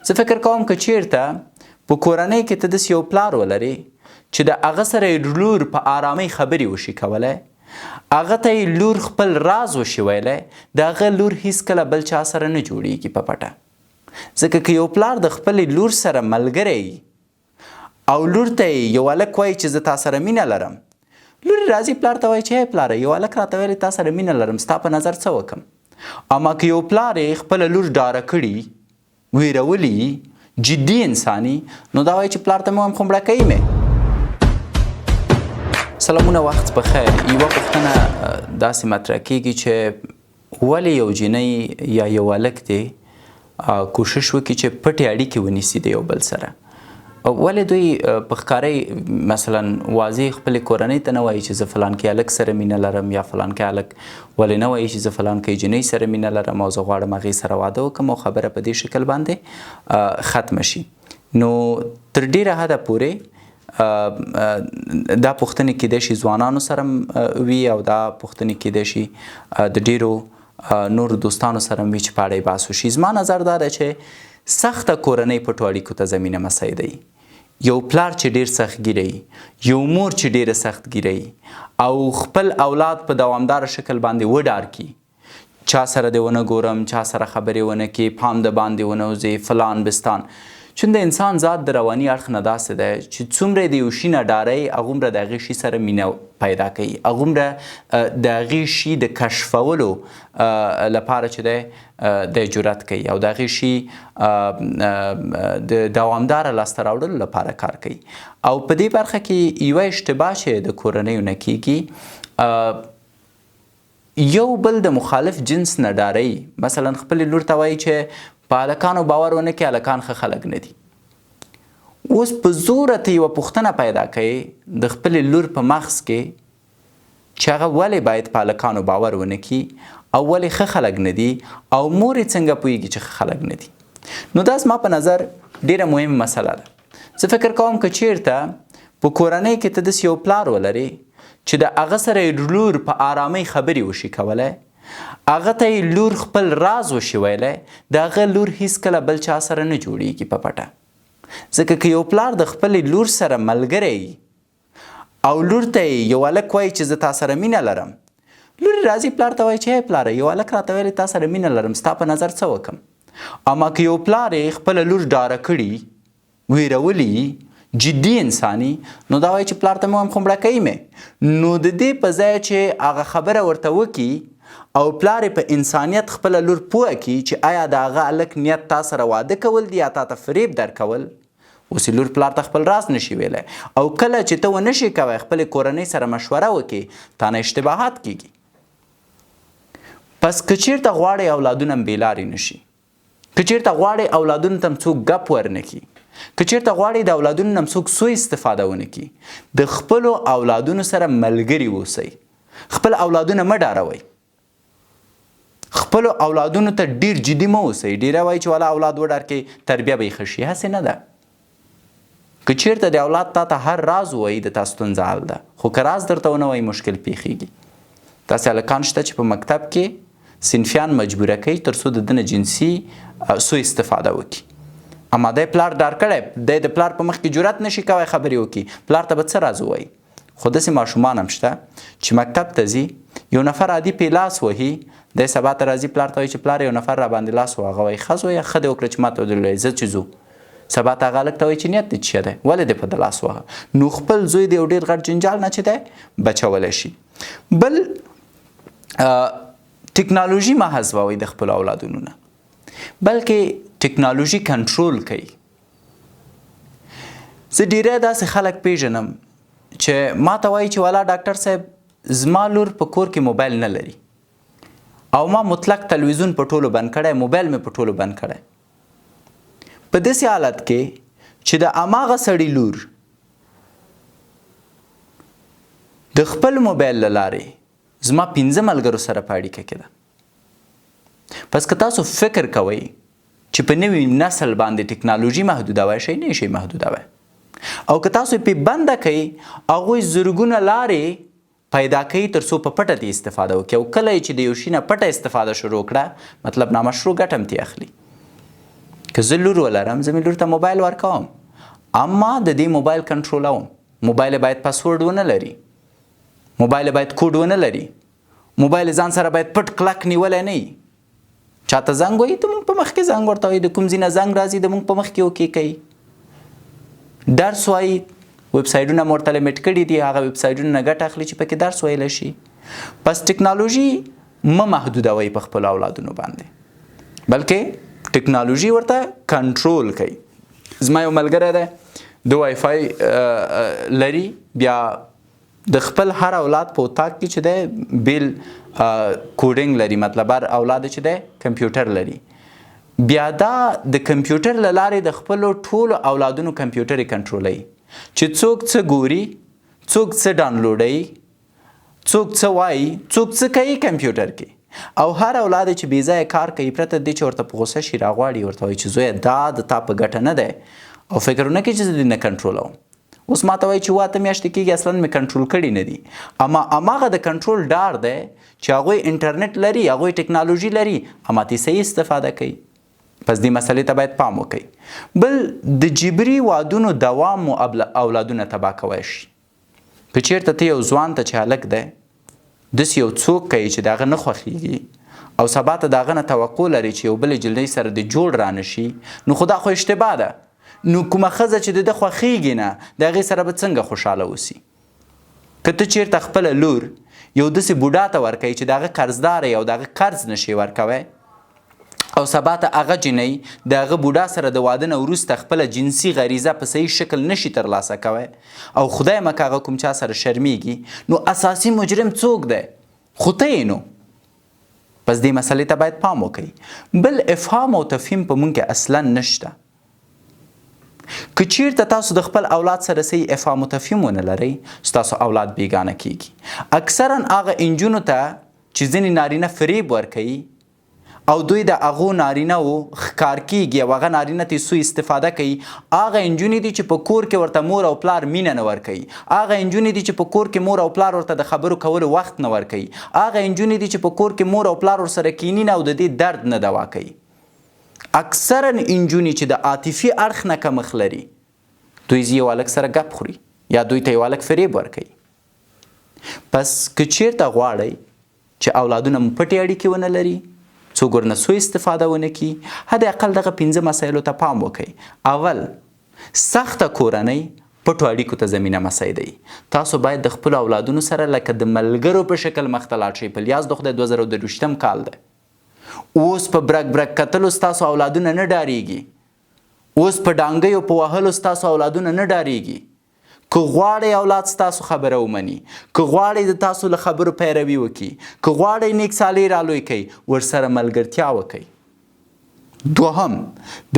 زه فکر کوم که چیرته په کورنۍ کې ته داسې یو پلار ولرې چې د هغه سره یې لور په آرامۍ خبرې وشي کولی، هغه ته یې لور خپل راز وشي ویلی، د هغه لور هیڅکله بل چا سره نه جوړیږي په پټه. ځکه که یو پلار د خپلې لور سره ملګری او لور ته یې یو هلک وایي چې زه تا سره مینه لرم، لور راځي پلار ته وایي چې هی پلاره یو هلک راته ویلی تا سره مینه لرم، ستا په نظر څه وکړم؟ اما که یو پلار یې خپله لور ډاره کړي، ویرولي، جدي انساني، نو دا وایي چې پلار ته مې وایم خو مړه کوي مې. سلامونه، وخت بخیر. یوه پوښتنه داسې مطرح کیږي چې ولې یو جینۍ یا یو هلک دی کوشش وکړي چې پټې اړیکې ونیسي د یو بل سره؟ ولې دوی په ښکارۍ مثلا واضح خپلې کورنۍ ته نه وایي چې زه فلانکي هلک سره مینه لرم، یا فلانکي هلک ولې نه وایي چې زه فلانکي جینۍ سره مینه لرم او زه غواړم هغې سره واده وکړم او خبره په دې شکل باندې ختمه شي؟ نو تر ډیره حده پورې دا پوښتنې کیدای شي ځوانانو سره وي او دا پوښتنې کیدای شي د ډیرو نورو دوستانو سره وي چې په اړه یې بحث وشي. زما نظر دا ده چې سخته کورنۍ پټو اړیکو ته زمینه مساعدوي. یو پلار چې ډیر سختګیره وي، یو مور چې ډیره سختګیره وي او خپل اولاد په دوامداره شکل باندې وډار کي، چا سره دې ونه ګورم، چا سره خبرې ونه کړي، پام د باندې ونه وځي، فلان بستان. چون د انسان ذات د رواني اړخ نه داسې دی چې څومره د یو شي نه ډارئ هغومره د هغې شي سره مینه پیدا کوي، هغومره د هغې شي د کشفولو لپاره چې دی جرأت کوي او د هغې شي د دوامداره لاسته راوړلو لپاره کار کوي. او په دې برخه کې یوه اشتباه چې د کورنیو نه کیږي، یو بل د مخالف جنس نه ډارئ. مثلا خپلې لور ته وایي چې په هلکانو باور ونه کړي، هلکان ښه خلک نه دي. اوس په زوره ته یوه پوښتنه پیدا کوي د خپلې لور په مغز کې چې هغه ولې باید په هلکانو باور ونه کړي او ولې ښه خلک نه دي او مور یې څنګه پوهېږي چې ښه خلک نه دي. نو دا زما په نظر ډیره مهمه مسله ده. زه فکر کوم که چیرته په کورنۍ کې ته داسې یو پلار ولرې چې د هغه سره یې لور په آرامۍ خبرې وشي کولی، هغه ته یې لور خپل راز وشي ویلی، د هغه لور هیڅکله بل چا سره نه جوړیږي په پټه. ځکه که یو پلار د خپلې لور سره ملګری او لور ته یې یو هلک وایي چې زه تا سره مینه لرم، لور راځي پلار ته وایي چې هی پلاره یو هلک راته ویلی تا سره مینه لرم، ستا په نظر څه وکړم؟ اما که یو پلار یې خپله لور ډاره کړي، ویرولي، جدي انساني، نو دا وایي چې پلار ته مې وایم خو مړه کوي مې. نو د دې په ځای چې هغه خبره ورته وکړي او پلار په انسانیت خپله لور پوه کړي چې آیا د هغه هلک نیت تا سره واده کول دی یا تا ته فریب درکول، اوس لور پلار ته خپل راز نشي ویلی او کله چې ته ونشي کوی خپلې کورنۍ سره مشوره وکړي تا نه اشتباهات کیږي. پس که چیرته غواړئ اولادونه هم بېلارې نشي، که چیرته غواړئ اولادونو ته هم څوک ګپ ورنه کړي، که چیرته غواړئ د اولادونو نه هم څوک سوء استفاده ونه کړي، د خپلو اولادونو سره ملګري اوسئ. خپل اولادونه مه ډاروئ، خپلو اولادونو ته ډیر جدي مه اوسئ. ډیره وایي چې والا اولاد وډار کې تربیه به یې ښه شي، هسې نه ده. که چیرته د اولاد تا ته هر راز ووایي د تا ستونزه حل ده، خو که راز درته ونه وایي مشکل پیښیږي. داسې هلکان شته چې په مکتب کې صنفیان مجبوره کوي تر څو د ده نه جنسي سوء استفاده وکړي. اما دی پلار ډار کړی، دی د پلار په مخ کې جرأت نشي کوی خبرې وکړي، پلار ته به څه راز ووایي؟ خو داسې ماشومان هم شته چې مکتب ته ځي، یو نفر عادي پې لاس وهي، دی سبا ته راځي پلار ته وایي چې پلار یو نفر را باندې لاس وهه، هغه وایي ښه زویه ښه دې وکړه چې ما ته ودرېدلی، زه چې ځو. سبا ته هغه هلک ته وایي چې نیت دې څه دی، ولې دې په ده لاس وهه؟ نو خپل زوی د یو ډېر غټ جنجال نه چې دی بچولی شي. بل ټکنالوژي مه حذفوئ د خپلو اولادونو نه، بلکې ټکنالوژي کنټرول کوي. زه ډیری داسې خلک پیژنم چې ما ته وایي چې والا ډاکټر صاحب زما لور په کور کې موبایل نه لري او ما مطلق تلویزیون په ټولو بند کړی، موبایل مې په ټولو بند کړی. په داسې حالت کې چې د هماغه سړي لور د خپل موبایل له لارې زما 5 ملګرو سره په اړیکه کې ده. پس که تاسو فکر کوئ چې په نوي نسل باندې ټکنالوژي محدودوئ، شئ نه شئ محدودوئ. او که تاسو پې بنده کوئ، هغوی زرګونه لارې پیدا کوي تر څو په پټه دې استفاده وکړي، او کله چې د یو شي نه پټه استفاده شروع کړه مطلب نامشروع ګټه هم ترې اخلي. که زه لور ولرم زه مې لور ته موبایل ورکوم، اما د دې موبایل کنټرولوم. موبایل باید پاسورډ ونه لري، موبایل باید کوډ ونه لري، موبایل ځان سره باید پټ کلک نیولی نه وي. چاته زنګ وایي ته مونږ په مخ کې زنګ ورته وایي، د کوم ځای نه زنګ راځي د مونږ په مخ کې اوکې کوي. درس وایي ویبسایټونه مو ورته لیمټ کړي دي، هغه ویبسایټونه نه ګټه اخلي چې پکې درس ویلی شي. پس ټکنالوژي مه محدودوئ په خپلو اولادونو باندې، بلکې ټکنالوژي ورته کنټرول کوي. زما یو ملګری دی د وای فای لري، بیا د خپل هر اولاد په اتاق کې چې دی بیل کوډینګ لري، مطلب هر اولاد چې دی کمپیوټر لري. بیا دا د کمپیوټر له لارې د خپلو ټولو اولادونو کمپیوټر یې کنټرولوي، چې څوک څه ګوري، څوک څه ډاونلوډوي، څوک څه وایي، څوک څه کوي کمپیوټر کې. او هر اولاد چې بې ځایه کار کوي پرته دې چې ورته په غوسه شي راغواړي، ورته وایي چې زویه دا د تا په ګټه نه دی، او فکر نه کوي چې زه دې نه کنټرولوم. اوس ماته وایي چې 8 میاشتې کېږي اصلا مې کنټرول کړي نه دي، اما هماغه د کنټرول ډار دی چې هغوی انټرنیټ لري، هغوی ټکنالوژي لري، اما ترې صحیح استفاده کوي. پس دې مسئلې ته باید پام وکړئ. بل د جبري وادونو دوام مو اولادونه تباه کوی شي. که چېرته ته یو ځوان ته چې هلک دی داسې یو څوک کوي چې د هغه نه خوښېږي او سبا ته د هغه نه توقع لري چې یو بلې جلۍ سره د جوړ رانه شي، نو خو دا خو اشتباه ده. نو کومه ښځه چې د ده خوښېږي نه د هغې سره به څنګه خوشحاله اوسي؟ که ته چېرته خپله لور یو داسې بوډا ته ورکوي چې د هغه قرضداره یې او د هغه قرض نشي ورکوی، او سبا ته هغه جنۍ د هغه بوډا سره د واده نه وروسته خپله جنسي غریزه په صحیح شکل نشي ترلاسه کوی، او خدای مکه هغه کوم چا سره شرمیږي، نو اساسي مجرم څوک دی؟ خو ته یې. نو پس دې مسئلې ته باید پام وکړئ. بل افهام او تفهیم په مونږ کې اصلا نشته. که چیرته تاسو د خپل اولاد سره صحیح افهام او تفهیم ونه لرئ، ستاسو اولاد بیګانه کیږي. اکثرا هغه انجونو ته چې ځینې نارینه فریب ورکوي او دوی د هغو نارینهو ښکار کیږي او هغه نارینه ترې سوء استفاده کوي، هغه انجونې دي چې په کور کې ورته مور او پلار مینه نه ورکوي، هغه انجونې دي چې په کور کې مور او پلار ورته د خبرو کولو وخت نه ورکوي، هغه انجونې دي چې په کور کې مور او پلار ورسره کیني نه او د دې درد نه دوا کوي. اکثرا انجونې چې د عاطفي اړخ نه کمښت لري، دوی یو هلک سره ګپ خوري یا دوی ته یو هلک فریب ورکوي. پس که چیرته غواړئ چې اولادونه مو پټې اړیکې ونه لري، څوک ورنه سوء استفاده ونه کړي، حد اقل دغه 5 مسایلو ته پام وکړئ. اول، سخته کورنۍ پټو اړیکو ته زمینه مسایدئ. تاسو باید د خپلو اولادونو سره لکه د ملګرو په شکل مخ ته لاړ شئ. په لیاز د خدای 2023 کال دی. اوس په برک برک کتلو ستاسو اولادونه نه ډاریږي، اوس په ډانګیو په وهلو ستاسو اولادونه نه ډاریږي. که غواړئ اولاد ستاسو خبره ومني، که غواړئ د تاسو له خبرو پیروي وکړي، که غواړئ نیک صالح رالوی کوي، ورسره ملګرتیا وکړئ. دوهم،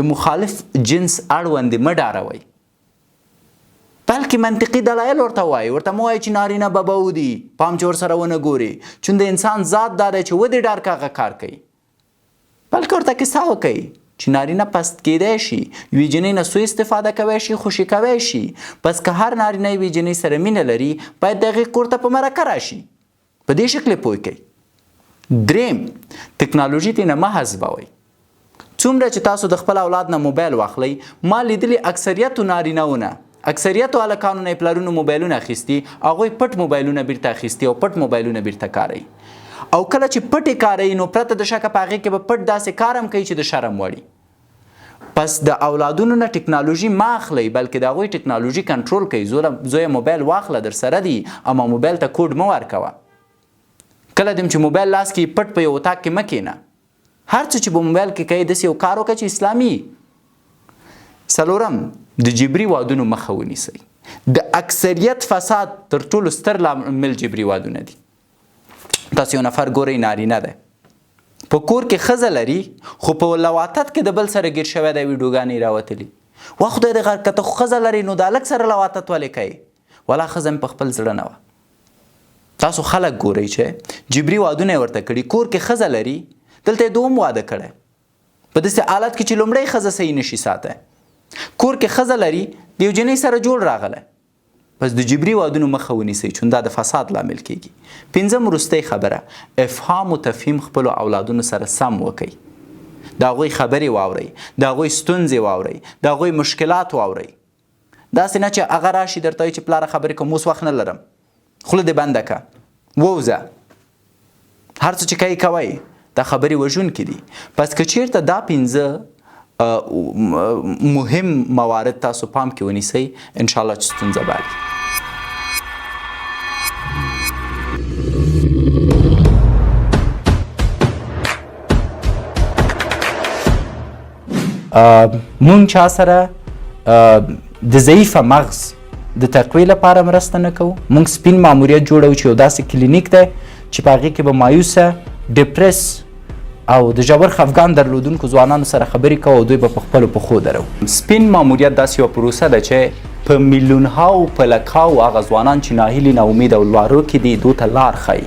د مخالف جنس اړوندې مه ډاروئ، بلکې منطقي دلایل ورته وایي. ورته مه وایئ چې نارینه ببو دي، پام چې ورسره ونه ګوري، چون د انسان ذات دا دی چې ودې ډار که هغه کار کوي، بلکې ورته کیسه وکړئ چې نارینه پست کیدی شي، یوې جنۍ نه سوء استفاده کوی شي، خوشي کوی شي. پس که هر نارینه یوې جنۍ سره مینه لري، باید د هغې کور ته په مرکه راشي. په دې شکل پوه کړئ. دریم، ټکنالوژي ترېنه مه حذفوئ. څومره چې تاسو د خپل اولاد نه موبایل واخلئ، ما لیدلي اکثریتو نارینهونه، اکثریتو هلکانو نه یې پلرونو موبایلونه اخیستي، هغوی پټ موبایلونه بیرته اخیستي او پټ موبایلونه بیرته کاروي. او کله چې پټې کاروي، نو پرته د شکه په هغې کې به پټ داسې کار هم کوي چې د شرم وړي. پس د اولادونو نه ټکنالوژي مه اخلئ، بلکې د هغوی ټکنالوژي کنټرول کړئ. زویه موبایل واخله در سره دي، اما موبایل ته کوډ مه ورکوه. کله دم چې موبایل لاس کې پټ په یو اتاق کې مه کښېنه. هر څه چې په موبایل کې کوي داسې یو کار وکړه چې اسلامي. څلورم، د جبري وادونو مخه ونیسئ. د اکثریت فساد تر ټولو ستر لامل جبري وادونه دي. تاسو یو نفر ګورئ نارینه دی، په کور کې ښځه لري، خو په لواطت کې د بل سره ګیر شوی دی، ویډیوګانې راوتلي. وا خدای دې غر که ته خو ښځه لري نو د هلک سره لواطت ولې کوې؟ ولا ښځه مې په خپل زړه نه وه. تاسو خلک ګورئ چې جبري وادونه یې ورته کړي. کور کې ښځه لري، دلته یې دوم واده کړی، په داسې حالت کې چې لومړی ښځه صحیح نشي ساتی. کور کې ښځه لري، د یو جنۍ سره جوړ راغلی. پس د جبري وادونو مخه ونیسئ، چون دا د فساد لامل کیږي. پنځم، وروستۍ خبره، افهام و تفهیم خپلو اولادونو سره سم وکئ. د هغوی خبرې واورئ، د هغوی ستونزې واورئ، د هغوی مشکلات واورئ. داسې نه چې هغه راشي درته وایي چې پلاره خبرې کوم اوس وخت نه لرم، خوله دې بنده که، ووځه، هر څه چې کوئ کوئ. دا خبرې وژونکي دي. پس که چیرته دا 5 مهم موارد تاسو پام کې ونیسئ، انشاءالله چې ستونزه به حل مونږ چا سره د ضعیفه مغز د تقویې لپاره مرسته نه کوو. مونږ سپین ماموریت جوړوو چې یو داسې کلینیک دی چې په هغې کې به مایوسه، ډپرس او د ژور خفګان درلودونکو ځوانانو سره خبرې کوو او دوی به په خپلو پښو درو. سپین ماموریت داسې یوه پروسه ده چې په میلیونهاو په لکاو هغه ځوانان چې ناهیلي، ناامید او لوارو کې دي دوی ته لار ښیي.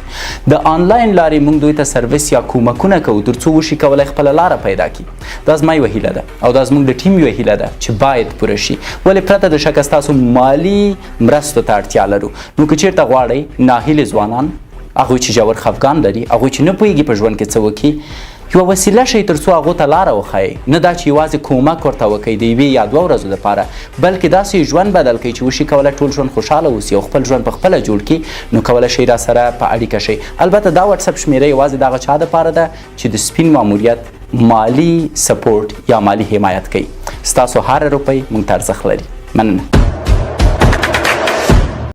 د آنلاین لارې موږ دوی ته سرویس یا کومکونه کوو تر څو وشي کولی خپله لاره پیدا کړي. دا زما یوه هیله ده او دا زموږ د ټیم یوه هیله ده چې باید پوره شي. ولې پرته د شکه ستاسو مالي مرستو ته اړتیا لرو. نو که چیرته غواړئ ناهیلي ځوانان، هغوی چې ژور خفګان لري، هغوی چې نه پوهېږي په ژوند کې څه وکړي، یوه وسیله شئ تر څو هغو ته لاره وښایئ. نه دا چې یوازې کومک ورته وکئ د 1 یا 2 ورځو لپاره، بلکې داسې ژوند بدل کړئ چې وشي کولی ټول ژوند خوشحاله اوسي او خپل ژوند په خپله جوړ کړي. نو کولی شئ راسره په اړیکه شئ. البته دا وټساپ شمېره یوازې د هغه چا دپاره ده چې د سپین ماموریت مالی سپورټ یا مالی حمایت کوي. ستاسو هر روپۍ موږ ته ارزښت لري. مننه.